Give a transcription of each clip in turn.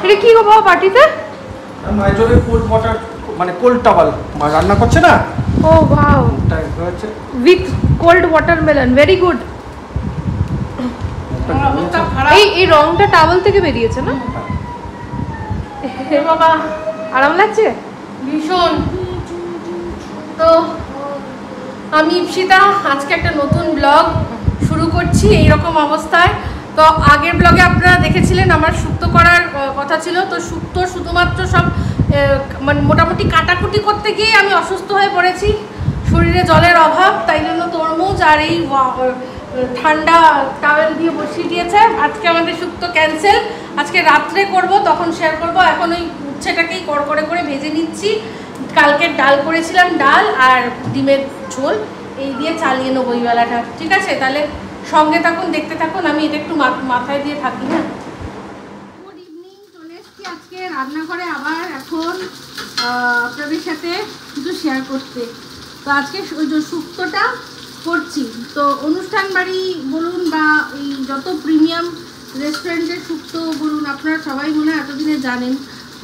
এটা কি গো বাবা বাটিতে? মাইজোরের কোল্ড ওয়াটার মানে কোল্ড টাওয়াল মা রান্না করছে না। Oh wow, with cold watermelon, very good. এই রংটা টাওয়াল থেকে বেরিয়েছে না? বাবা আরাম লাগছে ভীষণ। তো আমি ইপসিতা আজকে একটা নতুন ব্লগ শুরু করছি এইরকম অবস্থায়। তো আগের ব্লগে আপনারা দেখেছিলেন আমার শুক্তো করার কথা ছিল। তো শুক্তো শুধুমাত্র সব মানে মোটামুটি কাটাকুটি করতে গিয়ে আমি অসুস্থ হয়ে পড়েছি, শরীরে জলের অভাব, তাই জন্য তরমুজ আর এই ঠান্ডা টাওয়েল দিয়ে বসিয়ে দিয়েছে। আজকে আমাদের শুক্তো ক্যান্সেল, আজকে রাত্রে করব, তখন শেয়ার করব। এখন ওই উচ্ছেটাকেই কড়কড়ে করে ভেজে নিচ্ছি। কালকে ডাল করেছিলাম, ডাল আর ডিমের ঝোল, এই দিয়ে চালিয়ে নেবো ওই বেলাটা। ঠিক আছে, তাহলে সঙ্গে থাকুন, দেখতে থাকুন। আমি এটা একটু মাথায় দিয়ে থাকি না। গুড ইভিনিং, চলে এসছি আজকে রান্নাঘরে আবার এখন আপনাদের সাথে কিছু শেয়ার করতে। তো আজকে ওই যে শুক্তোটা করছি, তো অনুষ্ঠান বাড়ি বলুন বা এই যত প্রিমিয়াম রেস্টুরেন্টের শুক্তো বলুন, আপনারা সবাই মনে হয় এতদিনে জানেন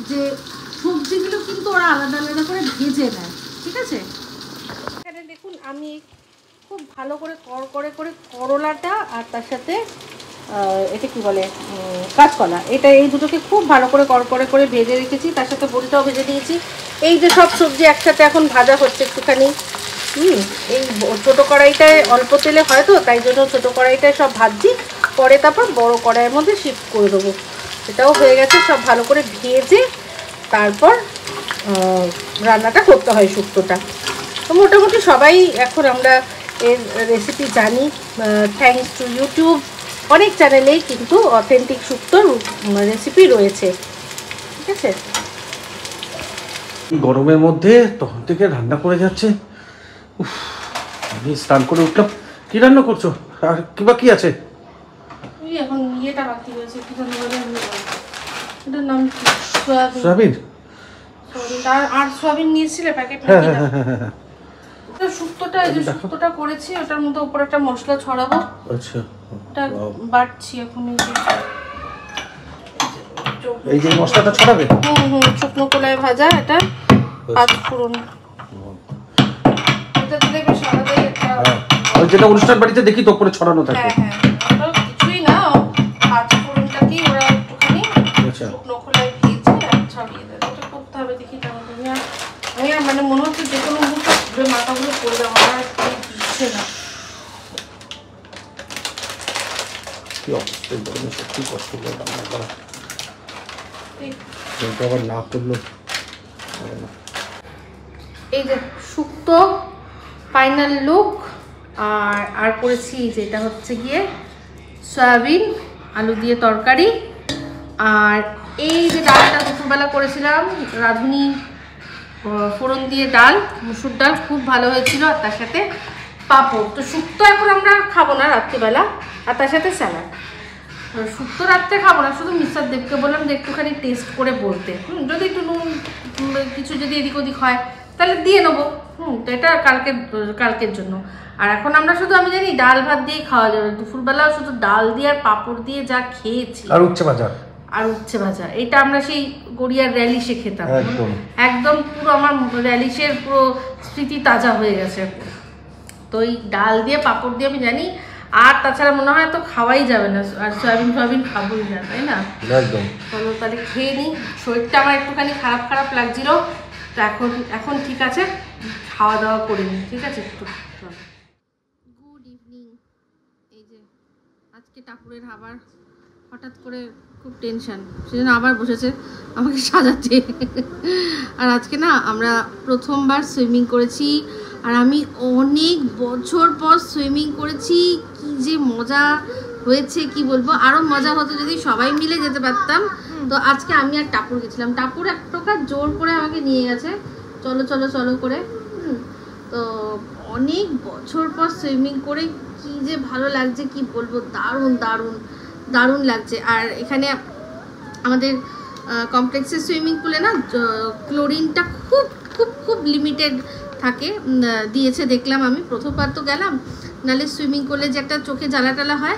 যে সবজিগুলো কিন্তু ওরা আলাদা আলাদা করে ভেজে নেয়। ঠিক আছে, এখানে দেখুন আমি খুব ভালো করে কড়কড়ে করে করলাটা আর তার সাথে এটা কি বলে কাঁচকলা, এটা এই দুটোকে খুব ভালো করে কড়কড়ে করে ভেজে রেখেছি। তার সাথে বড়িটাও ভেজে দিয়েছি। এই যে সব সবজি একসাথে এখন ভাজা হচ্ছে একটুখানি। এই ছোটো কড়াইটায় অল্প তেলে হয় তো, তাই জন্য ছোটো কড়াইটায় সব ভাজছি, পরে তারপর বড় কড়াইয়ের মধ্যে শিফট করে দেবো। এটাও হয়ে গেছে, সব ভালো করে ভেজে তারপর রান্নাটা করতে হয় শুক্তোটা। তো মোটামুটি সবাই এখন আমরা এর রেসিপি জানি, থ্যাঙ্কস টু ইউটিউব। অনেক চ্যানেলেই কিন্তু অথেন্টিক শুক্তোর রেসিপি রয়েছে। ঠিক আছে, গরমের মধ্যে তখন থেকে রান্না করে যাচ্ছে। আমি স্নান করে উঠলাম। কি রান্না করছো আর কি বাকি আছে? এখন ইয়েটা বাকি রয়েছে, কি এটার নাম সোয়াবিন। আর সোয়াবিন নিয়েছিলে প্যাকেট। শুক্তোটা এই যে শুক্তোটা করেছি, ওটার মধ্যে উপরে একটা মশলা ছড়াবো। আচ্ছা, ওটা বাটছি এখন। এই যে মশলাটা ছড়াবে। শুকনো কলাই ভাজা, এটা পাঁচ ফোড়ন, এটা দিলে বেশ আলাদাই একটা। ওই যেটা অনুষ্ঠান বাড়িতে দেখি তো উপরে ছড়ানো থাকে। হ্যাঁ, কিছুই না, পাঁচ ফোড়নটাকেই ওরা একটুখানি শুকনো কলাই ভেজে ছড়িয়ে দেয়। এটা করতে হবে, দেখি কেমন। আমি মানে মনে হচ্ছে যে কোনো মুহূর্তে মাথাগুলো পড়বে, আমার দিচ্ছে না। কি অবস্থা, গরমে সত্যি কষ্ট করে রান্না করা, আবার না করলো। এই যে শুক্তো ফাইনাল লুক। আর করেছি যেটা হচ্ছে গিয়ে সয়াবিন আলু দিয়ে তরকারি। আর এই যে ডালটা দুপুরবেলা করেছিলাম, রাঁধুনি ফোড়ন দিয়ে ডাল, মুসুর ডাল, খুব ভালো হয়েছিল। আর তার সাথে পাঁপড়। তো শুক্তো এখন আমরা খাবো না রাত্রিবেলা, আর তার সাথে স্যালাড। শুক্তো রাত্রে খাবো না, শুধু মিস্টার দেবকে বললাম যে একটুখানি টেস্ট করে বলতে, যদি একটু নুন কিছু যদি এদিক ওদিক হয় তাহলে দিয়ে নেবো। তো এটা কালকের জন্য। আর এখন আমরা শুধু, আমি জানি ডাল ভাত দিয়ে খাওয়া যাবে। দুপুরবেলাও শুধু ডাল দিয়ে আর পাঁপড় দিয়ে যা খেয়েছি, আর উচ্ছে ভাজা, এটা আমরা সেই গড়িয়ার র্যালিশে খেতাম। একদম পুরো আমার র্যালিশের পুরো স্মৃতি তাজা হয়ে গেছে। তো এই ডাল দিয়ে পাঁপড় দিয়ে আমি জানি, আর তাছাড়া মনে হয় তো খাওয়াই যাবে না, আর সয়াবিন খাবোই না, তাই না? একদম। চলো তাহলে খেয়ে নিই। শরীরটা আমার একটুখানি খারাপ লাগছিল, তো এখন ঠিক আছে, খাওয়া দাওয়া করে নিই। ঠিক আছে, একটু গুড ইভিনিং। এই যে আজকে টাপুরের আবার হঠাৎ করে খুব টেনশন, সেজন্য আবার বসেছে আমাকে সাজাতে। আর আজকে না আমরা প্রথমবার সুইমিং করেছি, আর আমি অনেক বছর পর সুইমিং করেছি। কি যে মজা হয়েছে কি বলবো। আরও মজা হতো যদি সবাই মিলে যেতে পারতাম। তো আজকে আমি আর টাপুর গেছিলাম। টাপুর এক প্রকার জোর করে আমাকে নিয়ে গেছে, চলো করে। তো অনেক বছর পর সুইমিং করে কি যে ভালো লাগছে কি বলবো, দারুণ লাগছে। আর এখানে আমাদের কমপ্লেক্সের সুইমিং পুলে না ক্লোরিনটা খুব লিমিটেড থাকে, দিয়েছে দেখলাম আমি। প্রথমবার তো গেলাম, নাহলে সুইমিং করলে যে একটা চোখে জ্বালা টালা হয়,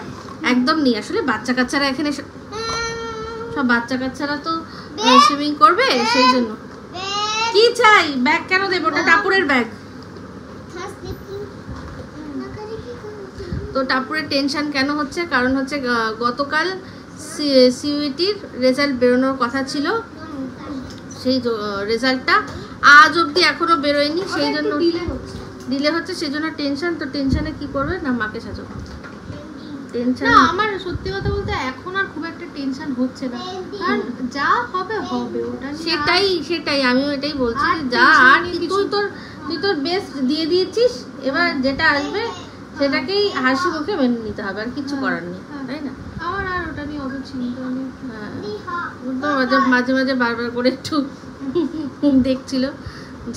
একদম নেই। আসলে বাচ্চা কাচ্চারা এখানে, সব বাচ্চা কাচ্চারা তো সুইমিং করবে সেই জন্য। কি চাই? ব্যাগ কেন দেবো? ওটা টাপুরের ব্যাগ। তো টাপুরের টেনশন কেন হচ্ছে? কারণ হচ্ছে গতকাল সিইউটির রেজাল্ট বেরোনোর কথা ছিল, সেই রেজাল্টটা আজ অবধি এখনো বেরোয়নি, সেই জন্য ডিলে হচ্ছে, সেই জন্য টেনশন। তো টেনশনে কি করবে না মাকে সাজো। টেনশন না, আমার সত্যি কথা বলতে এখন আর খুব একটা টেনশন হচ্ছে না, কারণ যা হবে হবে, ওটা সেটাই আমিও এটাই বলছি, যা আর তুই তোর বেস্ট দিয়ে দিয়েছিস, এবার যেটা আসবে সেটাকেই হাসি মুখে মেনে নিতে হবে, আর কিছু করার নেই, তাই না? আমার আর ওটা নিয়ে অত চিন্তা নেই। মাঝে মাঝে বারবার করে একটু দেখছিল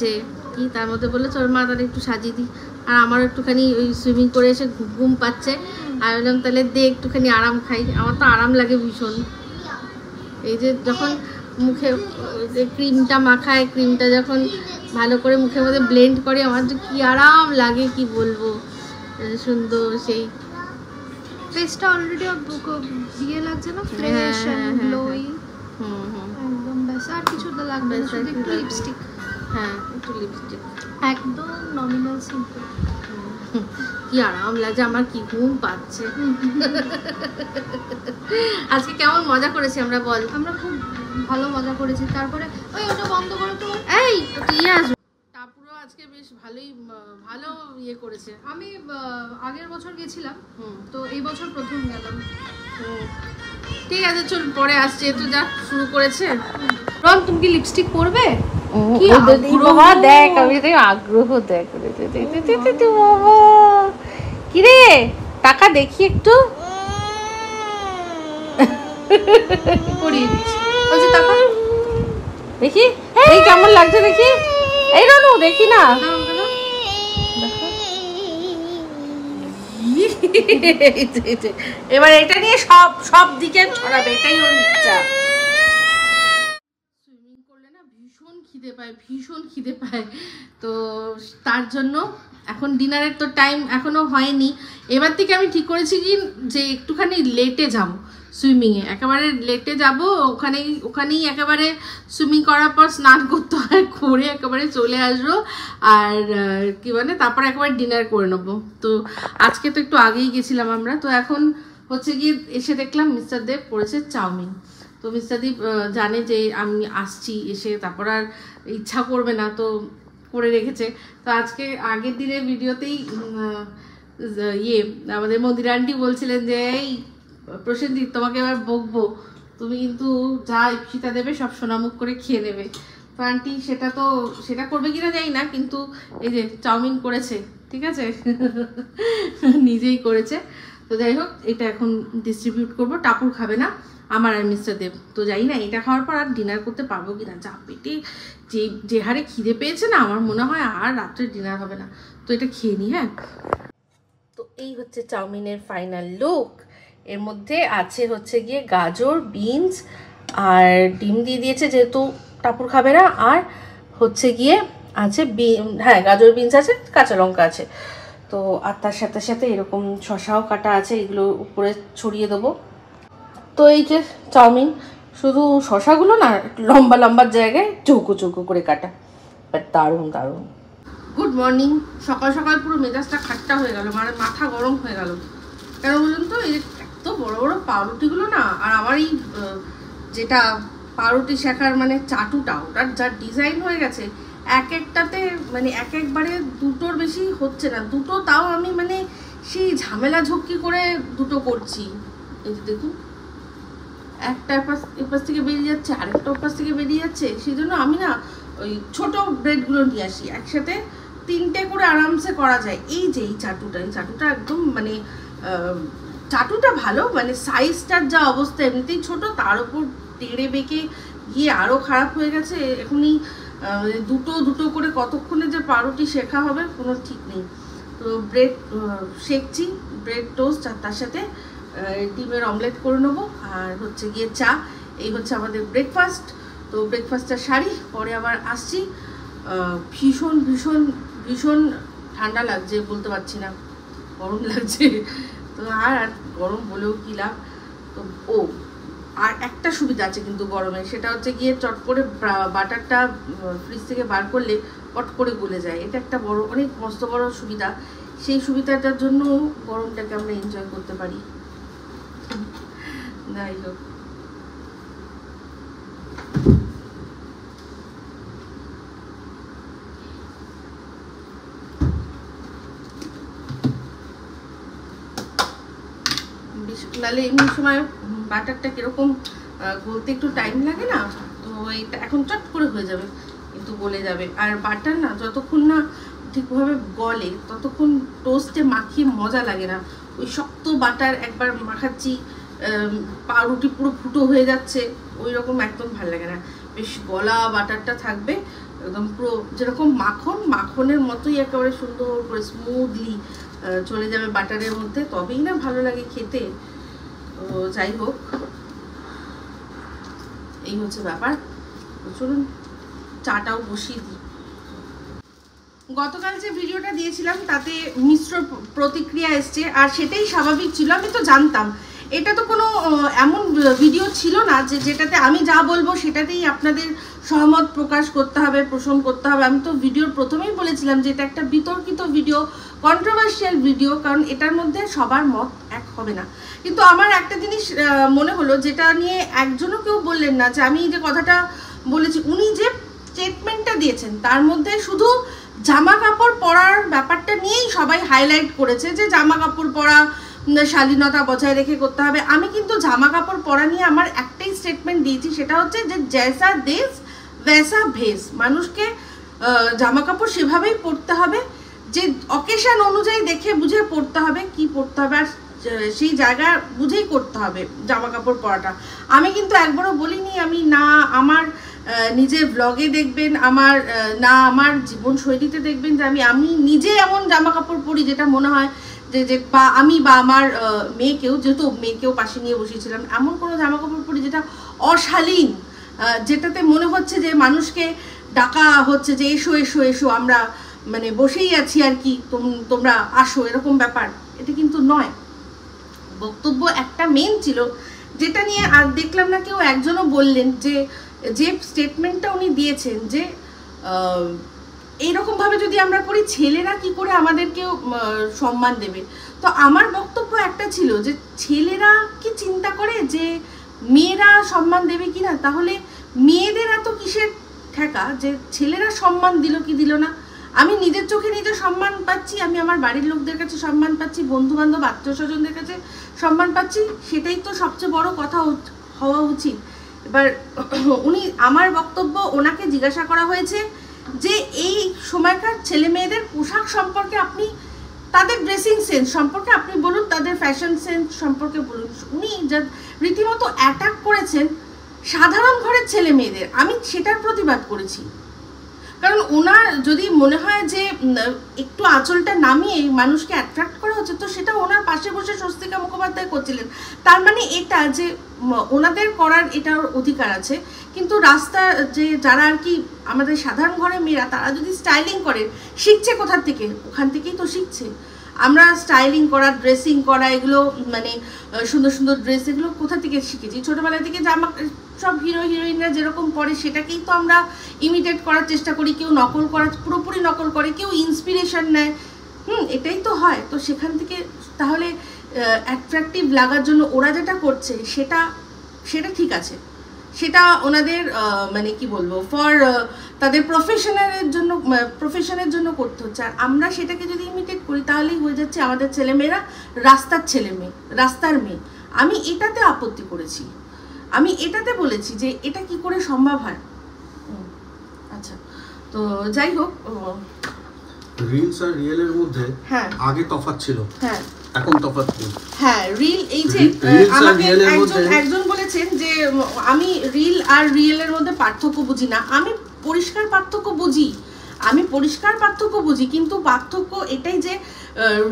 যে কি, তার মধ্যে বললো চল মা তাহলে একটু সাজিয়ে দিই, আর আমারও একটুখানি ওই সুইমিং করে এসে ঘুম পাচ্ছে, আমি বললাম তাহলে দে একটুখানি আরাম খাই। আমার তো আরাম লাগে ভীষণ, এই যে যখন মুখে ক্রিমটা মাখায়, ক্রিমটা যখন ভালো করে মুখের মধ্যে ব্লেন্ড করে, আমার যে কি আরাম লাগে কি বলবো, সুন্দর সেই ফেসটা অলরেডি বিয়ে লাগছে না, ফ্রেশ এন্ড গ্লোয়িং। একদম ব্যাস, আর কিছু তো লাগবে না, শুধু একটু লিপস্টিক। হ্যাঁ, একটু লিপস্টিক, একদম নমিনাল সিম্পল। কি আরাম লাগছে, আমার কি ঘুম পাচ্ছে। আজকে কেমন মজা করেছি আমরা, বল? আমরা খুব ভালো মজা করেছি। তারপরে ওই ওটা বন্ধ করো তো, এই টিয়াস টাপুরো আজকে বেশ ভালোই ভালো ইয়ে করেছে। আমি আগের বছর গেছিলাম, তো এই বছর প্রথম গেলাম। ঠিক আছে চল, পরে আসছে, তো যা শুরু করেছে। রন, তুমি কি লিপস্টিক পরবে? কি আগ্রহ দেখ, আমি তো আগ্রহ দেখ। কি রে, টাকা দেখি একটু পরিয়ে দিচ্ছি, বলছি টাকা দেখি, এই কেমন লাগছে দেখি। এই রানু দেখি না, এবার এটা নিয়ে সব দিকে ছড়াবে, এটাই ওর ইচ্ছা। সুইমিং করলে না ভীষণ খিদে পায়, তো তার জন্য এখন ডিনারের তো টাইম এখনো হয়নি। এবার থেকে আমি ঠিক করেছি কি যে একটুখানি লেটে যাব সুইমিংয়ে, একেবারে লেটে যাব, ওখানেই একেবারে সুইমিং করার পর স্নান করতে হয়, করে একেবারে চলে আসবো, আর কি বলে তারপরে একেবারে ডিনার করে নেবো। তো আজকে তো একটু আগেই গেছিলাম আমরা, তো এখন হচ্ছে গিয়ে এসে দেখলাম মিস্টার দেব করেছে চাউমিন। তো মিস্টার দেব জানে যে আমি আসছি, এসে তারপর আর ইচ্ছা করবে না, তো করে রেখেছে। তো আজকে আগের দিনের ভিডিওতেই আমাদের মন্দির আন্টি বলছিলেন যে এই প্রসেনজিৎ তোমাকে এবার বকবো, তুমি কিন্তু যা ইপসিতা দেবে সব সোনামুখ করে খেয়ে নেবে। তো আন্টি সেটা করবে কিনা জানি না, কিন্তু এই যে চাউমিন করেছে, ঠিক আছে, নিজেই করেছে। তো যাই হোক, এটা এখন ডিস্ট্রিবিউট করবো, টাপুর খাবে না, আমার আর মিস্টার দেব। তো জানি না এটা খাওয়ার পর আর ডিনার করতে পারবো কিনা, যা পেটে যে হারে খিদে পেয়েছে না, আমার মনে হয় আর রাত্রে ডিনার হবে না। তো এটা খেয়ে নি। হ্যাঁ, তো এই হচ্ছে চাউমিনের ফাইনাল লুক। এর মধ্যে আছে হচ্ছে গিয়ে গাজর, বিনস আর ডিম দিয়ে দিয়েছে যেহেতু টাপুর খাবে না, আর হচ্ছে গিয়ে আছে হ্যাঁ গাজর, বিনস আছে, কাঁচা লঙ্কা আছে। তো আর তার সাথে সাথে এরকম শসাও কাটা আছে, এগুলো উপরে ছড়িয়ে দেবো। তো এই যে চাউমিন, শুধু শসাগুলো না লম্বা লম্বা জায়গায় চৌকো চৌকো করে কাটা, বাট দারুণ দারুণ। Good morning. সকাল সকাল পুরো মেজাজটা খাট্টা হয়ে গেল, মানে মাথা গরম হয়ে গেল। কেন বলুন তো, এই এত বড় বড় পাউরুটিগুলো না, আর আমার এই যেটা পাউরুটি শেখার মানে চাটুটা, ওটার যা ডিজাইন হয়ে গেছে, এক একটাতে মানে একবারে দুটোর বেশি হচ্ছে না, দুটো তাও আমি মানে সেই ঝামেলা ঝক্কি করে দুটো করছি। এই যে দেখুন, একটা এপাশ থেকে বেরিয়ে যাচ্ছে, আরেকটা ওপাশ থেকে বেরিয়ে যাচ্ছে, সেই জন্য আমি না ওই ছোটো ব্রেডগুলো নিয়ে আসি, একসাথে 3টে করে আরামসে করা যায়। এই যে এই চাটুটা একদম মানে চাটুটা ভালো, মানে সাইজটার যা অবস্থা এমনিতেই ছোট, তার উপর টেড়ে বেঁকে গিয়ে আরও খারাপ হয়ে গেছে। এখনই দুটো করে কতক্ষণে যে পাউরুটি শেখা হবে কোনো ঠিক নেই। তো ব্রেড শেখছি, ব্রেড টোস্ট, আর তার সাথে ডিমের অমলেট করে নেবো, আর হচ্ছে গিয়ে চা। এই হচ্ছে আমাদের ব্রেকফাস্ট। তো ব্রেকফাস্টটা সারি, পরে আবার আসছি। ভীষণ ভীষণ ভীষণ ঠান্ডা লাগছে, বলতে পারছি না, গরম লাগছে। তো আর গরম বলেও কী লাভ। তো আর একটা সুবিধা আছে কিন্তু গরমে, সেটা হচ্ছে গিয়ে চট করে বাটারটা ফ্রিজ থেকে বার করলে পট করে গলে যায়। এটা একটা বড়, অনেক মস্ত বড় সুবিধা। সেই সুবিধাটার জন্য গরমটাকে আমরা এনজয় করতে পারি। যাই হোক, নাহলে এমনি সময় বাটারটা কিরকম গলতে একটু টাইম লাগে না, তো এটা এখন চট করে হয়ে যাবে, কিন্তু গলে যাবে। আর বাটার না যতক্ষণ না ঠিকভাবে গলে ততক্ষণ টোস্টে মাখিয়ে মজা লাগে না। ওই শক্ত বাটার একবার মাখাচ্ছি, পাউরুটি পুরো ফুটো হয়ে যাচ্ছে, ওই রকম একদম ভালো লাগে না। বেশ গলা বাটারটা থাকবে, একদম পুরো যেরকম মাখনের মতোই একেবারে সুন্দর করে স্মুথলি চলে যাবে বাটারের মধ্যে, তবেই না ভালো লাগে খেতে। তো যাই হোক, এই হচ্ছে ব্যাপার। চলুন চাটাও বসিয়ে দিই। গতকাল যে ভিডিওটা দিয়েছিলাম তাতে মিশ্র প্রতিক্রিয়া এসছে, আর সেটাই স্বাভাবিক ছিল। আমি তো জানতাম এটা তো কোনো এমন ভিডিও ছিল না যে যেটাতে আমি যা বলবো সেটাতেই আপনাদের সহমত প্রকাশ করতে হবে, পোষণ করতে হবে। আমি তো ভিডিওর প্রথমেই বলেছিলাম যে এটা একটা বিতর্কিত ভিডিও, কন্ট্রোভার্সিয়াল ভিডিও, কারণ এটার মধ্যে সবার মত এক হবে না। কিন্তু আমার একটা জিনিস মনে হলো, যেটা নিয়ে একজনও কেউ বললেন না যে আমি যে কথাটা বলেছি, উনি যে স্টেটমেন্টটা দিয়েছেন তার মধ্যে শুধু জামা কাপড় পরার ব্যাপারটা নিয়েই সবাই হাইলাইট করেছে যে জামা কাপড় পরা শালীনতা বজায় রেখে করতে হবে। আমি কিন্তু জামা কাপড় পরা নিয়ে আমার একটাই স্টেটমেন্ট দিয়েছি, সেটা হচ্ছে যে জৈসা দেশ ভেসা ভেস। মানুষকে জামা কাপড় সেভাবেই পরতে হবে, যে অকেশন অনুযায়ী দেখে বুঝে পরতে হবে, কি পরতে হবে, আর সেই জায়গা বুঝেই করতে হবে জামা কাপড় পরাটা। আমি কিন্তু একবারও বলিনি আমি না আমার নিজের ব্লগে দেখবেন, আমার না আমার জীবনশৈলীতে দেখবেন যে আমি নিজে এমন জামা কাপড় পরি যেটা মনে হয় যে বা আমি বা আমার মেয়েকেও, যেহেতু মেয়েকেও পাশে নিয়ে বসেছিলাম, এমন কোনো জামা কাপড় পরি যেটা অশালীন, যেটাতে মনে হচ্ছে যে মানুষকে ডাকা হচ্ছে যে এসো এসো এসো, আমরা মানে বসেই আছি আর কি, তোমরা আসো, এরকম ব্যাপার। এটা কিন্তু নয়। বক্তব্য একটা মেন ছিল, যেটা নিয়ে আর দেখলাম না কেউ একজনও বললেন যে স্টেটমেন্টটা উনি দিয়েছেন যে এইরকমভাবে যদি আমরা করি ছেলেরা কি করে আমাদেরকেও সম্মান দেবে। তো আমার বক্তব্য একটা ছিল যে ছেলেরা কি চিন্তা করে যে মেয়েরা সম্মান দেবে কি না? তাহলে মেয়েদের এত কিসের ঠেকা যে ছেলেরা সম্মান দিল কি দিল না? আমি নিজের চোখে নিজে সম্মান পাচ্ছি, আমি আমার বাড়ির লোকদের কাছে সম্মান পাচ্ছি, বন্ধু বান্ধব আত্মীয় স্বজনদের কাছে সম্মান পাচ্ছি, সেটাই তো সবচেয়ে বড় কথা হওয়া উচিত। এবার উনি, আমার বক্তব্য, ওনাকে জিজ্ঞাসা করা হয়েছে যে এই সময়কার ছেলে মেয়েদের পোশাক সম্পর্কে আপনি, তাদের ড্রেসিং সেন্স সম্পর্কে আপনি বলুন, তাদের ফ্যাশন সেন্স সম্পর্কে বলুন। উনি যা রীতিমতো অ্যাটাক করেছেন সাধারণ ঘরের ছেলে মেয়েদের, আমি সেটার প্রতিবাদ করেছি। কারণ ওনার যদি মনে হয় যে একটু আঁচলটা নামিয়ে মানুষকে অ্যাট্রাক্ট করা হচ্ছে, তো সেটা ওনার পাশে বসে স্বস্তিকা মুখোপাধ্যায় করছিলেন। তার মানে এটা যে ওনাদের করার এটার অধিকার আছে, কিন্তু রাস্তা যে যারা আর কি আমাদের সাধারণ ঘরের মেয়েরা, তারা যদি স্টাইলিং করে, শিখছে কোথার থেকে? ওখান থেকেই তো শিখছে। আমরা স্টাইলিং করা, ড্রেসিং করা, এগুলো মানে সুন্দর সুন্দর ড্রেস, এগুলো কোথা থেকে শিখেছি? ছোটোবেলা থেকে জামা সব হিরো হিরোইনরা যেরকম পরে সেটাকেই তো আমরা ইমিটেট করার চেষ্টা করি। কেউ নকল করা, পুরোপুরি নকল করে, কেউ ইন্সপিরেশন নেয়। এটাই তো হয়। তো সেখান থেকে তাহলে অ্যাট্রাকটিভ লাগার জন্য ওরা যেটা করছে সেটা ঠিক আছে, সেটা ওনাদের মানে কি বলবো, তাদের প্রফেশনের জন্য করতে হচ্ছে। আর আমরা সেটাকে যদি ইমিটেট করি তাহলেই হয়ে যাচ্ছে আমাদের ছেলেমেয়েরা রাস্তার ছেলেমেয়ে, রাস্তার মেয়ে। আমি এটাতে আপত্তি করেছি, আমি এটাতে বলেছি যে এটা কি করে সম্ভব হয়। আচ্ছা, তো যাই হোক, রিলস আর রিয়েলের মধ্যে আগে তফাৎ ছিল, হ্যাঁ এখন তফাৎ নেই। হ্যাঁ, রিল, এই যে আমাকে একজন বলেছেন যে আমি রিল আর রিয়েলের মধ্যে পার্থক্য বুঝি না। আমি পরিষ্কার পার্থক্য বুঝি, কিন্তু পার্থক্য এটাই যে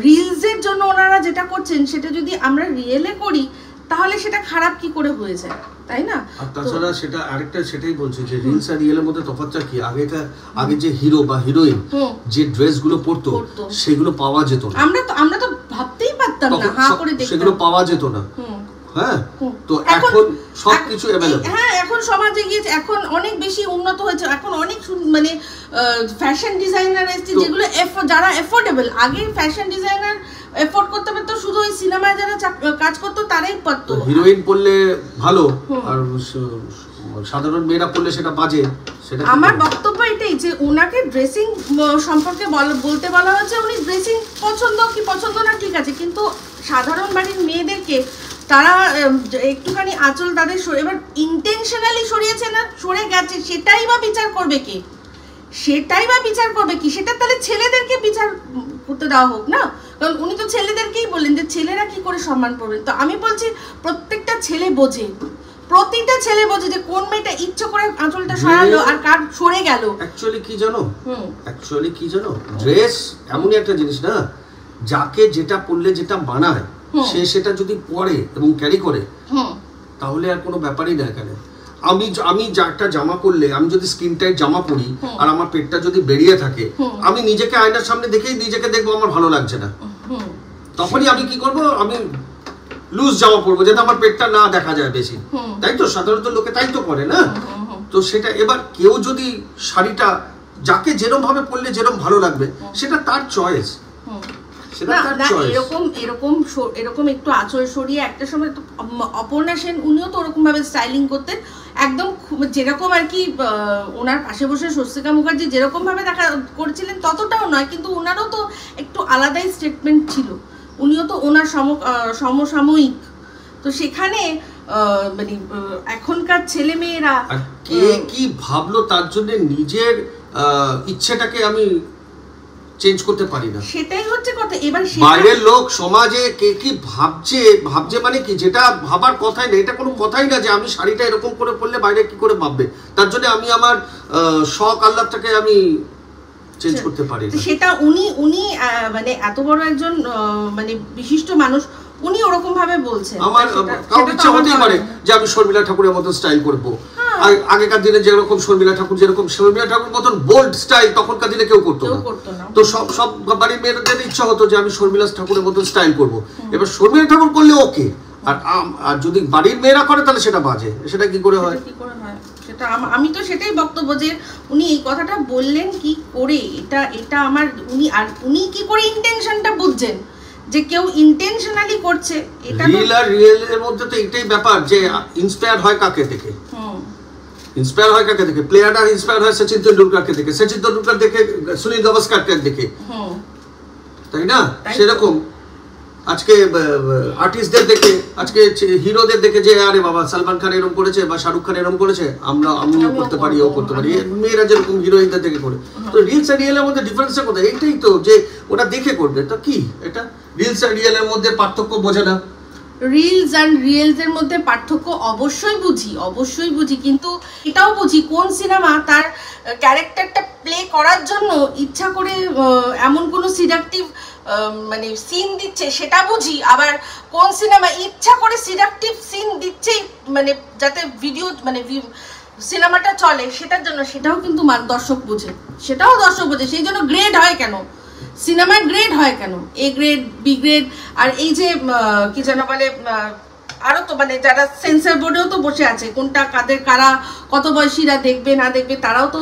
রিলসের জন্য ওনারা যেটা করছেন সেটা যদি আমরা রিয়েলে করি তাহলে সেটা খারাপ কি করে হয়ে যায়, তাই না? আর তাছাড়া সেটা আরেকটা, সেটাই বলছে যে রিলস আর রিয়েলের মধ্যে তফাৎটা কি, আগে যে হিরো বা হিরোইন যে ড্রেসগুলো পরতো সেগুলো পাওয়া যেত না। আমরা তো ভাবতেই পারতাম না, হা করে দেখতাম, সেগুলো পাওয়া যেত না। হ্যাঁ, তো এখন সবকিছু अवेलेबल। হ্যাঁ, এখন সমাজে গিয়েছে, এখন অনেক বেশি উন্নত হয়েছে, এখন অনেক মানে ফ্যাশন ডিজাইনার এসেছে যেগুলো যারা এফোর্ডেবল। আগে ফ্যাশন ডিজাইনার এফোর্ড করতে পারতো শুধু ওই সিনেমায় যারা কাজ করতো তারাই পারতো। হিরোইন পড়লে ভালো আর সাধারণ মেয়েরা পড়লে সেটা বাজে। সেটা আমার বক্তব্য এটাই যে ওনাকে ড্রেসিং সম্পর্কে বলতে বলা হয়েছে, উনি ড্রেসিং পছন্দ কি পছন্দ না ঠিক আছে, কিন্তু সাধারণ বাড়ির মেয়েদেরকে তারা একটুখানি আঁচল তাদের এবার ইন্টেনশনালি সরিয়েছে না সরে গেছে, সেটাই বা বিচার করবে কি? সেটা তাহলে ছেলেদেরকে বিচার করতে দেওয়া হোক না, কারণ উনি তো ছেলেদেরকেই বললেন যে ছেলেরা কি করে সম্মান করবেন। তো আমি বলছি প্রতিটা ছেলে বোঝে যে কোন মেয়েটা ইচ্ছে করে আঁচলটা সরালো আর কার সরে গেল। অ্যাকচুয়ালি কি জানো ড্রেস এমনই একটা জিনিস না, যাকে যেটা পরলে যেটা মানায় সে সেটা যদি পরে এবং ক্যারি করে তাহলে আর কোনো ব্যাপারই না। এখানে আমি একটা জামা পরলে, আমি যদি স্কিন টাইট জামা পরি আর আমার পেটটা যদি বেরিয়ে থাকে, আমি নিজেকে আয়নার সামনে দেখেই নিজেকে দেখবো আমার ভালো লাগছে না, তখনই আমি কি করব, আমি লুজ জামা পরবো যাতে আমার পেটটা না দেখা যায় বেশি। তাই তো সাধারণত লোকে তাই তো করে না। তো সেটা এবার কেউ যদি শাড়িটা যাকে যেরকম ভাবে পরলে যেরকম ভালো লাগবে সেটা তার চয়েস। এরকম একটু আঁচল সরিয়ে একটা সময় তো অপর্ণা সেন উনিও তো ওরকম ভাবে স্টাইলিং করতেন, একদম যেরকম আর কি ওনার পাশে বসে স্বস্তিকা মুখার্জি যেরকম ভাবে দেখা করছিলেন ততটাও নয়, কিন্তু ওনারও তো একটু আলাদাই স্টেটমেন্ট ছিল, উনিও তো ওনার সমসাময়িক। তো সেখানে মানে এখনকার ছেলে মেয়েরা কে কি ভাবলো তার জন্য নিজের ইচ্ছেটাকে আমি চেঞ্জ করতে পারি না, সেটাই হচ্ছে কথা। এবার বাইরের লোক সমাজে কে কি ভাবছে মানে কি, যেটা ভাবার কথাই না, এটা কোনো কথাই না যে আমি শাড়িটা এরকম করে পরলে বাইরে কি করে ভাববে, তার জন্য আমি আমার শখ আহ্লাদটাকে আমি চেঞ্জ করতে পারি না। সেটা উনি মানে এত বড় একজন মানে বিশিষ্ট মানুষ, উনি ওরকম ভাবে বলছেন। আমার কারো ইচ্ছা হতেই পারে যে আমি শর্মিলা ঠাকুরের মতো স্টাইল করব। আগেকার দিনে যেরকম শর্মিলা ঠাকুর মতন বোল্ড স্টাইল তখনকার দিনে কেউ করতো না। তো সব বাড়ির মেয়েদের ইচ্ছা হতো যে আমি শর্মিলা ঠাকুরের মতো স্টাইল করব। এবার শর্মিলা ঠাকুর করলে ওকে, আর যদি বাড়ির মেয়েরা করে তাহলে সেটা বাজে। সেটা কি করে হয়? সেটা আমি তো সেটাই বক্তব্য যে উনি এই কথাটা বললেন কি করে, এটা আমার উনি কি করে ইন্টেনশনটা বুঝছেন যে কেউ ইন্টেনশনালি করছে। এটা রিয়েল আর রিয়েলের মধ্যে তো এটাই ব্যাপার যে ইন্সপায়ার হয় কাকে থেকে, প্লেয়াররা ইন্সপায়ার হয় সচিন তেন্ডুলকারকে দেখে, সচিন তেন্ডুলকার দেখে সুনীল গাভাস্কারকে দেখে, তাই না? সেরকম আজকে আর্টিস্টদের দেখে, আজকে হিরোদের দেখে যে আরে বাবা সালমান খান এরকম করেছে বা শাহরুখ খান এরকম করেছে, আমিও করতে পারি, ও করতে পারি। মেয়েরা যেরকম হিরোইনদের দেখে করে। তো রিলস আর রিয়েলের মধ্যে ডিফারেন্সটা কোথায়? এইটাই তো যে ওটা দেখে করবে। তো কি এটা রিলস আর রিয়েলের মধ্যে পার্থক্য বোঝে না? রিলস অ্যান্ড রিয়েলসের মধ্যে পার্থক্য অবশ্যই বুঝি, কিন্তু এটাও বুঝি কোন সিনেমা তার ক্যারেক্টারটা প্লে করার জন্য ইচ্ছা করে এমন কোনো সিডাকটিভ মানে সিন দিচ্ছে সেটা বুঝি, আবার কোন সিনেমা ইচ্ছা করে সিডাকটিভ সিন দিচ্ছে মানে যাতে ভিডিও মানে সিনেমাটা চলে সেটার জন্য, সেটাও কিন্তু দর্শক বোঝে। সেই জন্য গ্রেড হয় কেন সিনেমায়, গ্রেড হয় কেন, এ গ্রেড বি গ্রেড। আর এই যে কি যেন বলে আরো তো মানে যারা সেন্সর বোর্ডেও তো বসে আছে, কোনটা কারা কত বয়সীরা দেখবে না দেখবে তারাও তো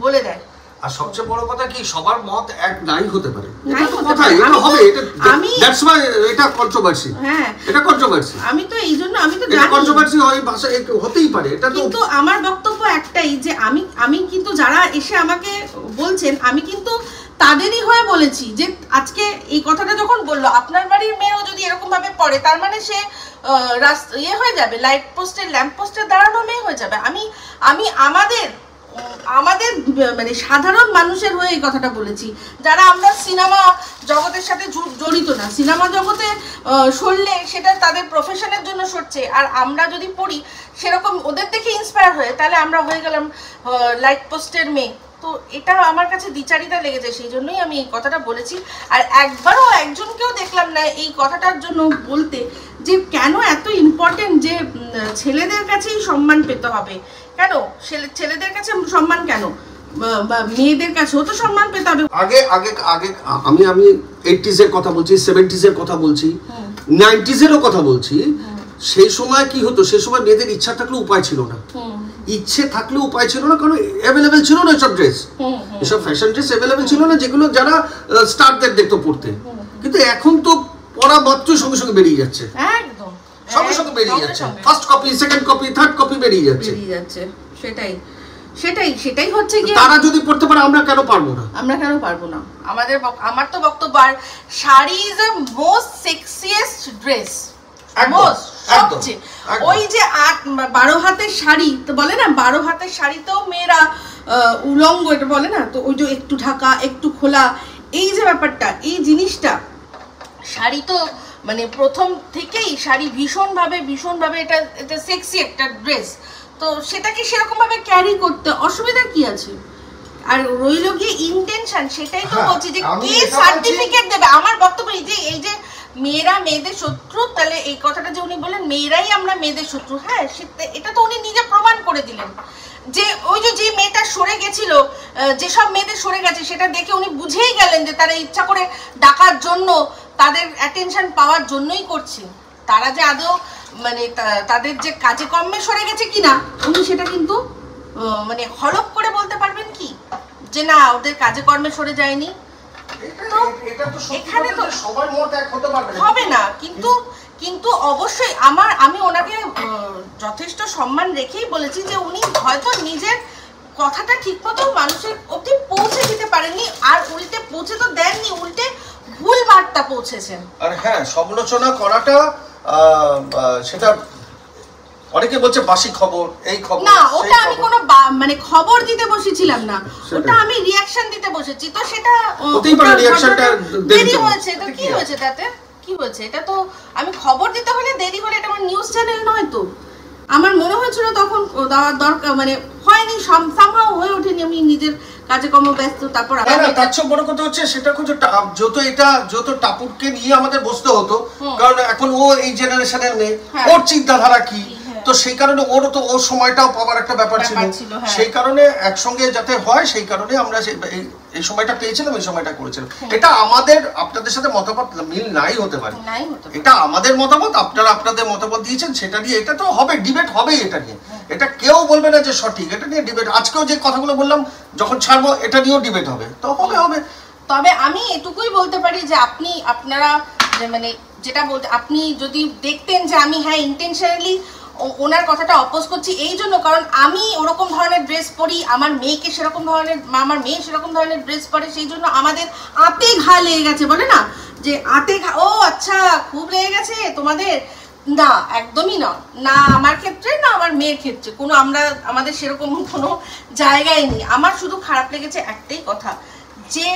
বলে দেয়। আর সবচেয়ে বড় কথা কি, সবার মত এক নাই হতে পারে। এটা কন্ট্রোভার্সি। হ্যাঁ, এটা কন্ট্রোভার্সি। আমি তো জানি কন্ট্রোভার্সি হয়, ভাষা হতেই পারে। এটা তো কিন্তু আমার বক্তব্য একটাই যে আমি কিন্তু যারা এসে আমাকে বলছেন, আমি কিন্তু তাদেরই হয়ে বলেছি যে আজকে এই কথাটা যখন বললো আপনার বাড়ির মেয়েও যদি এরকম ভাবে পড়ে তার মানে সে হয়ে যাবে, লাইট পোস্টের ল্যাম্প পোস্টের দাঁড়ানো মেয়ে হয়ে যাবে। আমি আমাদের মানে সাধারণ মানুষের হয়ে এই কথাটা বলেছি, যারা আমরা সিনেমা জগতের সাথে জড়িত না। সিনেমা জগতে সরলে সেটা তাদের প্রফেশনের জন্য সরছে, আর আমরা যদি পড়ি সেরকম ওদের দেখে ইন্সপায়ার হয়ে, তাহলে আমরা হয়ে গেলাম লাইট পোস্টের মেয়ে। তো এটা আমার কাছে দ্বিচারিতা লেগেছে, সেই জন্যই আমি এই কথাটা বলেছি। আর একবারও একজনকেও দেখলাম না এই কথাটার জন্য বলতে যে কেন এত ইম্পর্টেন্ট যে ছেলেদের কাছেই সম্মান পেতে হবে। কেন ছেলেদের কাছে সম্মান কেন, মেয়েদের কাছেও তো সম্মান পেতে হবে। আগে আমি 80s এর কথা বলছি, 70s এর কথা বলছি, 90s এরও কথা বলছি। সেই সময় কি হতো, সেই সময় মেয়েদের ইচ্ছা থাকলে উপায় ছিল না, ইচ্ছে থাকলে উপায় ছিল না, কারণ অ্যাভেলেবেল ছিল না এসব ড্রেস, এসব ফ্যাশন ড্রেস অ্যাভেলেবেল ছিল না যেগুলো যারা স্টারদের দেখতো পড়তে। কিন্তু এখন তো পড়া মাত্রই সঙ্গে সঙ্গে বেরিয়ে যাচ্ছে, একদম সঙ্গে সঙ্গে বেরিয়ে যাচ্ছে, first copy, second copy, third copy বেরিয়ে যাচ্ছে। সেটাই সেটাই সেটাই হচ্ছে কি, তারা যদি পড়তে পারে আমরা কেন পারবো না? আমরা কেন পারবো না? আমার তো বক্তব্য, আর sari is a most sexiest dress. ওই যে 12 হাতের শাড়ি তো বলে না, 12 হাতের শাড়িতেও মেয়েরা উলঙ্গ, এটা বলে না, তো ওই যে একটু ঢাকা একটু খোলা, এই যে ব্যাপারটা, এই জিনিসটা শাড়ি তো মানে প্রথম থেকেই শাড়ি ভীষণভাবে এটা সেক্সি একটা ড্রেস, তো সেটাকে সেরকম ভাবে ক্যারি করতে অসুবিধা কি আছে? আর রইল গিয়ে ইন্টেনশন, সেটাই তো বলছি যে কে সার্টিফিকেট দেবে। আমার বক্তব্য এই যে মেয়েরা মেয়েদের শত্রু, তাহলে এই কথাটা যে উনি বলেন মেয়েরাই আমরা মেয়েদের শত্রু, হ্যাঁ এটা তো উনি নিজে প্রমাণ করে দিলেন। যে ওই যে মেয়েটা সরে গেছিল, যেসব মেয়েদের সরে গেছে সেটা দেখে উনি বুঝেই গেলেন যে তারা ইচ্ছা করে ডাকার জন্য, তাদের অ্যাটেনশন পাওয়ার জন্যই করছে। তারা যে আদৌ মানে তাদের যে কাজে কর্মে সরে গেছে কিনা উনি সেটা কিন্তু মানে হলফ করে বলতে পারবেন কি যে না ওদের কাজে কর্মে সরে যায়নি? এখানে তো সবার মত এক হতে পারবে না, হবে না। কিন্তু অবশ্যই আমি ওনাকে যথেষ্ট সম্মান রেখেই বলেছি যে উনি হয়তো নিজের কথাটা ঠিকমতো মানুষের অবধি পৌঁছে দিতে পারেননি, আর উল্টে পৌঁছে তো দেননি, উল্টে ভুল বার্তা পৌঁছেছেন। আর হ্যাঁ, সমালোচনা করাটা সেটা অনেকে বলছে বাসি খবর, এই খবর না, ওটা আমি কোনো মানে খবর দিতে বসেছিলাম না, ওটা আমি রিঅ্যাকশন দিতে বসেছি। তো সেটা হতেই পারে, রিঅ্যাকশনটা দেরি হয়েছে, তো কি হয়েছে তাতে? কি হয়েছে? এটা তো আমি খবর দিতে হলে দেরি হলে এটা আমার নিউজ চ্যানেল নয়। তো আমার মনে হয়েছিল তখন দেওয়ার দরকার, মানে হয়নি, সামহাও হয়ে ওঠেনি, আমি নিজের কাজকর্ম ব্যস্ত। তারপর তার চেয়ে বড় কথা হচ্ছে সেটা যত টাপুরকে নিয়ে আমাদের বসতে হতো, কারণ এখন ও এই জেনারেশনের মেয়ে, ওর চিন্তাধারা কি, তো সেই কারণে ওরও তো ওর সময়টাও পাওয়ার একটা ব্যাপার ছিল, সেই কারণে একসঙ্গে যাতে হয় সেই কারণে আমরা এই সময়টা পেয়েছিলাম, এই সময়টা করেছিলাম। এটা আমাদের আপনাদের সাথে মতামত মিল নাই হতে পারে, এটা আমাদের মতামত, আপনারা আপনাদের মতামত দিয়েছেন, সেটা নিয়ে এটা তো হবে, ডিবেট হবেই এটা নিয়ে, এটা কেউ বলবে না যে সঠিক, এটা নিয়ে ডিবেট। আজকেও যে কথাগুলো বললাম যখন ছাড়বো এটা নিয়েও ডিবেট হবে, তো হবে। তবে আমি এটুকুই বলতে পারি যে আপনারা মানে যেটা বলতে, আপনি যদি দেখতেন যে আমি হ্যাঁ ইন্টেনশনালি ওনার কথাটা অপোজ করছি এই জন্য, কারণ আমি ওরকম ধরনের ড্রেস পরি, আমার মেয়ে সেরকম ধরনের ড্রেস পরে, সেই জন্য আমাদের আতে ঘা লেগে গেছে, বলে না যে আতে ঘা, ও আচ্ছা খুব লেগে গেছে তোমাদের, না একদমই না আমার ক্ষেত্রে, না আমার মেয়ের ক্ষেত্রে কোনো আমাদের সেরকম কোনো জায়গায় নেই। আমার শুধু খারাপ লেগেছে একটাই কথা, যে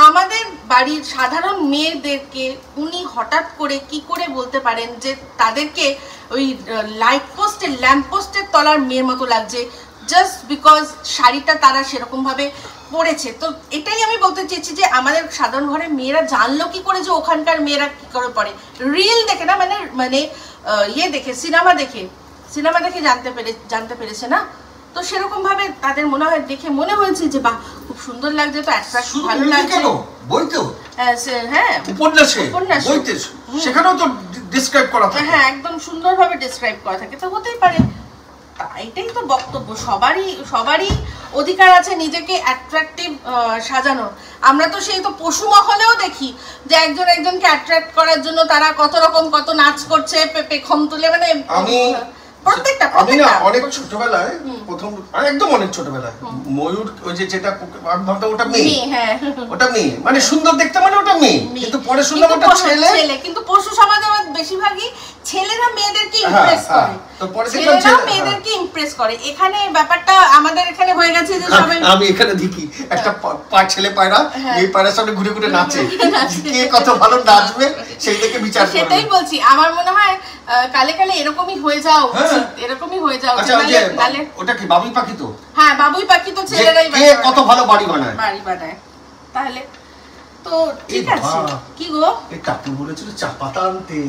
আমাদের বাড়ির সাধারণ মেয়েদেরকে উনি হঠাৎ করে কি করে বলতে পারেন যে তাদেরকে ওই লাইট পোস্টের ল্যাম্প পোস্টের তলার মেয়ের মতো লাগছে, জাস্ট বিকজ শাড়িটা তারা সেরকম ভাবে পরেছে। তো এটাই আমি বলতে চেয়েছি যে আমাদের সাধারণ ঘরের মেয়েরা জানলো কি করে যে ওখানকার মেয়েরা কি করে পরে, রিল দেখে না, মানে দেখে সিনেমা দেখে জানতে পেরেছে না, তো সেরকম ভাবে তাদের মনে হয়েছে যে বাহ খুব সুন্দর লাগছে, তো অ্যাট্রাক্টিভ ভালো লাগছে। বইতেও হ্যাঁ, উপন্যাসে বইতে সেখানেও তো ডেসক্রাইব করা থাকে, হ্যাঁ একদম সুন্দরভাবে ডেসক্রাইব করা থাকে, তো হতেই পারে। এটাই তো বক্তব্য, সবারই অধিকার আছে নিজেকে অ্যাট্রাকটিভ সাজানো। আমরা তো সেই তো পশু মহলেও দেখি যে একজনকে অ্যাট্রাক্ট করার জন্য তারা কত নাচ করছে, পেখম তুলে, মানে প্রত্যেকটা আমি না অনেক ছোটবেলায় একদম অনেক ছোটবেলায় ময়ূর ওই যেটা আমি ভাবতাম ওটা মেয়ে, হ্যাঁ ওটা মেয়ে, মানে সুন্দর দেখতে, মানে ওটা মেয়ে, কিন্তু পরে শুনলাম ওটা ছেলে। কিন্তু পশু সমাজে বেশিরভাগই ছেলেরা মেয়েদেরকে ইমপ্রেস করে, তো পরে দেখলাম ছেলেরা মেয়েদেরকে ইমপ্রেস করে। এখানে ব্যাপারটা আমাদের এখানে হয়ে গেছে যে সবাই, আমি এখানে দেখি একটা ছেলে পায়রা এই পায়রার সামনে ঘুরে ঘুরে নাচে, কে কত ভালো নাচবে সেই থেকে বিচার করে। সেটাই বলছি, আমার মনে হয় কালে এরকমই হয়ে যাও, এরকমই হয়ে যাও। আচ্ছা ওটা কি বাবুই পাখি? তো হ্যাঁ বাবুই পাখি তো ছেলেরাই কত ভালো বাড়ি বানায়, তাহলে তো ঠিক আছে। কি গো এই কাকু বলেছিল চা পাতা আনতে,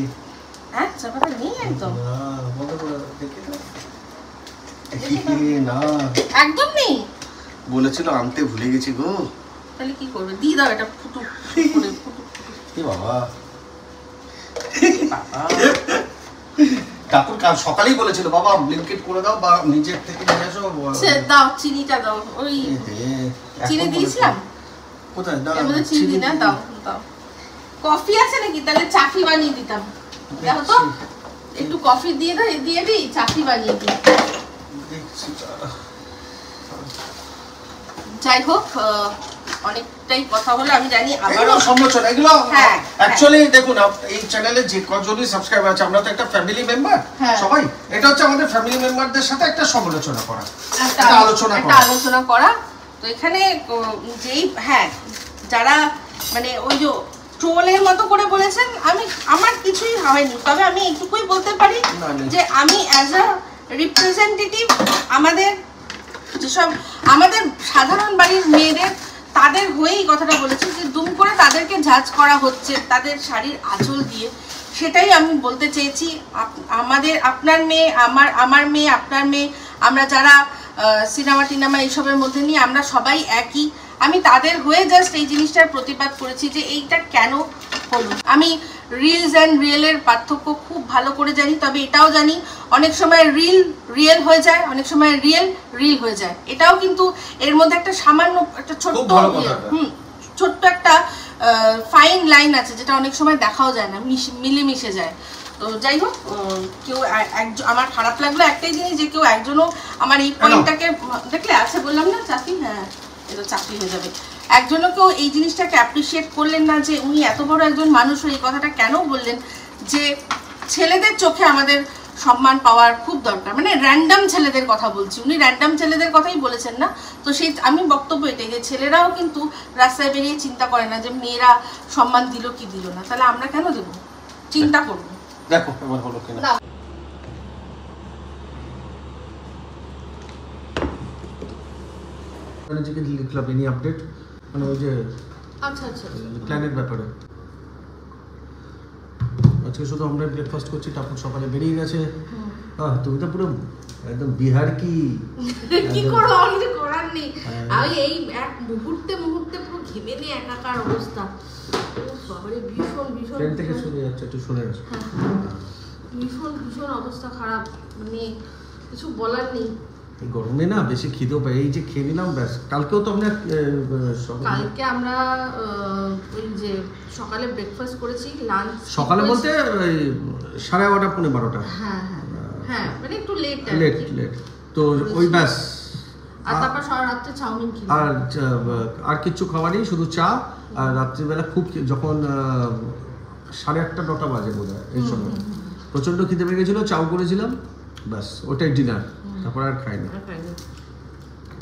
হ্যাঁ চা পাতা নেই একদম, না একদম নেই বলেছিল, আনতে ভুলে গেছি গো। তাহলে কি করবে, দিয়ে দাও এটা ফুটু কি বাবা কাকুর সকালেই বলেছিল বাবা ব্লিঙ্কিট করে দাও বা নিজের থেকে নিয়ে আসো। দাও চিনিটা দাও, ওই চিনি দিয়েছিলাম কোথায় দাও, এর মধ্যে চিনি না, দাও দাও। কফি আছে নাকি? তাহলে চাফি বানিয়ে দিতাম। দেখো তো একটু কফি দিয়ে দাও, দিয়ে দিই, চাফি বানিয়ে দিই। যাই হোক, অনেকটাই কথা হলো, আমি জানি আবারও সমালোচনা এগুলো অ্যাকচুয়ালি দেখুন এই চ্যানেলে যে কজনই সাবস্ক্রাইবার আছে আমরা তো একটা ফ্যামিলি মেম্বার সবাই, এটা হচ্ছে আমাদের ফ্যামিলি মেম্বারদের সাথে একটা সমালোচনা করা, একটা আলোচনা করা। তো এখানে যেই যারা মানে ওই যে ট্রোলের মতো করে বলেছেন, আমার কিছুই হয়নি, তবে আমি এইটুকুই বলতে পারি যে আমি অ্যাজ আ রিপ্রেজেন্টেটিভ আমাদের যেসব আমাদের সাধারণ বাড়ির মেয়েদের, তাদের হয়েই কথাটা বলেছি যে দুম করে তাদেরকে জাজ করা হচ্ছে তাদের শাড়ির আঁচল দিয়ে, সেটাই আমি বলতে চেয়েছি। আপনার মেয়ে, আমার মেয়ে, আপনার মেয়ে, আমরা যারা সিনেমা টিনেমা এইসবের মধ্যে নিয়ে আমরা সবাই একই। আমি তাদের হয়ে জাস্ট এই জিনিসটার প্রতিবাদ করেছি যে এইটা কেন হলো। আমি রিলস অ্যান্ড রিয়েলের পার্থক্য খুব ভালো করে জানি, তবে এটাও জানি অনেক সময় রিয়েল হয়ে যায়, অনেক সময় রিল হয়ে যায়। এটাও কিন্তু এর মধ্যে একটা সামান্য একটা ছোট্ট একটা ফাইন লাইন আছে, যেটা অনেক সময় দেখাও যায় না, মিলেমিশে যায়। তো যাই হোক, কেউ আমার খারাপ লাগলো একটাই জিনিস, যে কেউ একজনও আমার এই পয়েন্টটাকে দেখলে আছে, বললাম না চাকরি, এটা চাকরি হয়ে যাবে, একজনও কেউ এই জিনিসটাকে অ্যাপ্রিসিয়েট করলেন না যে উনি এত বড় একজন মানুষ হয়ে এই কথাটা কেন বললেন যে ছেলেদের চোখে আমাদের সম্মান পাওয়ার খুব দরকার। মানে র্যান্ডাম ছেলেদের কথা বলছি, উনি র্যান্ডাম ছেলেদের কথাই বলেছেন না। তো সেই আমি বক্তব্য এটাই যে ছেলেরাও কিন্তু রাস্তায় বেরিয়ে চিন্তা করে না যে মেয়েরা সম্মান দিল কি দিল না, তাহলে আমরা কেন দেবো? চিন্তা করবো। দেখো এবার হলো কিনা। নিজেকে লিখলাম এনি আপডেট, মানে ওই যে আচ্ছা প্ল্যানের ব্যাপারে। আজকে শুধু আমরা ব্রেকফাস্ট করছি, তারপর সকালে বেরিয়ে গেছে। তুমি তো পুরো একদম বিহার কি করো, আমি তো করার নেই। আমি এই এক মুহূর্তে পুরো ঘেমে নিয়ে একাকার অবস্থা। ভীষণ ট্রেন থেকে শুনে যাচ্ছে, একটু শুনে গেছে। ভীষণ অবস্থা খারাপ, মানে কিছু বলার নেই। গরমে না বেশি খিদেও পাই, এই যে খেয়ে নিলাম ব্যাস। কালকেও তো আমরা ওই যে সকালে ব্রেকফাস্ট করেছি, লাঞ্চ সকালে বলতে 11:30 পৌনে 12টা। মানে একটু লেট তো ওই ব্যাস। আর তারপর রাত্রে চাউমিন খেলাম, আর কিছু খাওয়া নেই, শুধু চা। আর রাত্রিবেলা খুব যখন 8:30-9টা বাজে বোধ হয় এই সময় প্রচন্ড খিদে পেয়ে গেছিল, চাউ করেছিলাম, ব্যাস ওটাই ডিনার। তারপর আর খাই না,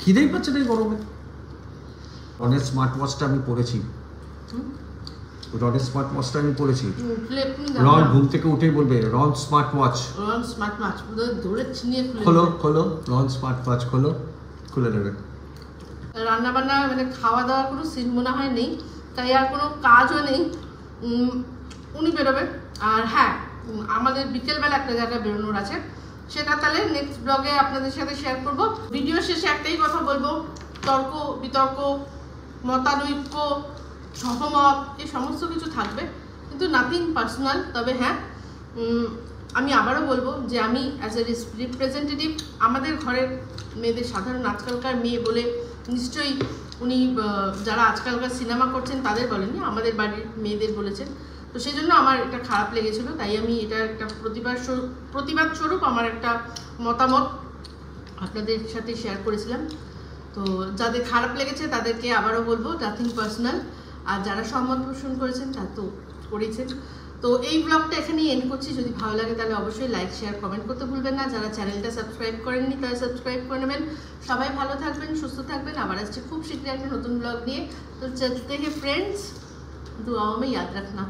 খিদেই পাচ্ছে না গরমে। রনের স্মার্ট ওয়াচটা আমি পড়েছি, রন ঘুম থেকে উঠেই বলবে রন স্মার্ট ওয়াচ, খোলো রন স্মার্ট ওয়াচ খোলো, খুলে নেবে। রান্না বান্না মানে খাওয়া দাওয়ার কোনো সিন মনে হয় নেই, তাই আর কোনো কাজও নেই। উনি বেরোবেন, আর আমাদের বিকেলবেলা একটা জায়গায় বেরোনোর আছে, সেটা তাহলে নেক্সট ব্লগে আপনাদের সাথে শেয়ার করব। ভিডিও শেষে একটাই কথা বলবো, তর্ক বিতর্ক, মতানৈক্য, সহমত, এই সমস্ত কিছু থাকবে, কিন্তু নাথিং পার্সোনাল। তবে আমি আবারও বলবো যে আমি অ্যাজ এ রিপ্রেজেন্টেটিভ আমাদের ঘরের মেয়েদের, সাধারণ আজকালকার মেয়ে বলে নিশ্চয়ই উনি যারা আজকালকার সিনেমা করছেন তাদের বলেননি, আমাদের বাড়ির মেয়েদের বলেছেন। তো সেই জন্য আমার এটা খারাপ লেগেছিলো, তাই আমি এটা একটা প্রতিবাদ স্বরূপ আমার একটা মতামত আপনাদের সাথে শেয়ার করেছিলাম। তো যাদের খারাপ লেগেছে তাদেরকে আবারও বলবো নাথিং পার্সোনাল, আর যারা সম্মত পোষণ করেছেন তা তো করেছেন। তো এই ব্লগটা এখানেই এন্ড করছি। যদি ভালো লাগে তাহলে অবশ্যই লাইক শেয়ার কমেন্ট করতে ভুলবেন না। যারা চ্যানেলটা সাবস্ক্রাইব করেননি তারা সাবস্ক্রাইব করে নেবেন। সবাই ভালো থাকবেন, সুস্থ থাকবেন। আবার আসছে খুব শীঘ্রই একটা নতুন ব্লগ নিয়ে। তো চলতে থেকে ফ্রেন্ডস, दुआओं में याद रखना।